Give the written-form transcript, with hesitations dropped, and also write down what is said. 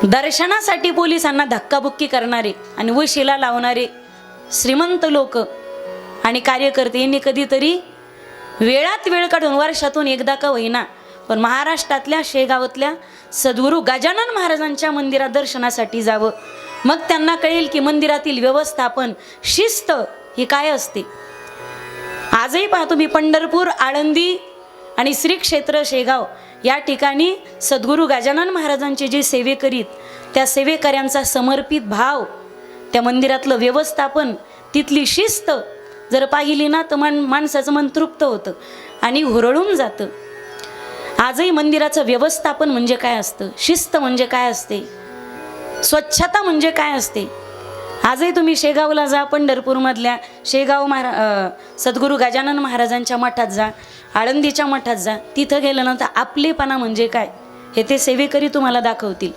दर्शनासाठी पोलिसांना धक्काबुक्की करणारे आणि वशिला लावणारे श्रीमंत लोक आणि कार्यकर्ते यांनी कधीतरी वेळात वेळ काढून वर्षातून एकदा का होईना पण महाराष्ट्रातल्या शेगावातल्या सद्गुरू गजानन महाराजांच्या मंदिरात दर्शनासाठी जावं। मग त्यांना कळेल की मंदिरातील व्यवस्थापन शिस्त ही काय असते। आजही पहा तुम्ही पंढरपूर, आळंदी आणि श्री क्षेत्र शेगाव या ठिकाणी सद्गुरू गजानन महाराजांचे जे सेवेकरीत त्या सेवेकऱ्यांचा समर्पित भाव, त्या मंदिरातलं व्यवस्थापन, तिथली शिस्त जर पाहिली ना तर माणसाचं मन तृप्त होतं आणि हुरळून जातं। आजही मंदिराचं व्यवस्थापन म्हणजे काय असतं, शिस्त म्हणजे काय असते, स्वच्छता म्हणजे काय असते। आजही तुम्ही शेगावला जा, पंढरपूरमधल्या शेगाव सद्गुरू गजानन महाराजांच्या मठात जा, आळंदीच्या मठात जा, तिथं गेल्यानंतर आपलेपणा म्हणजे काय हे ते सेवेकरी तुम्हाला दाखवतील।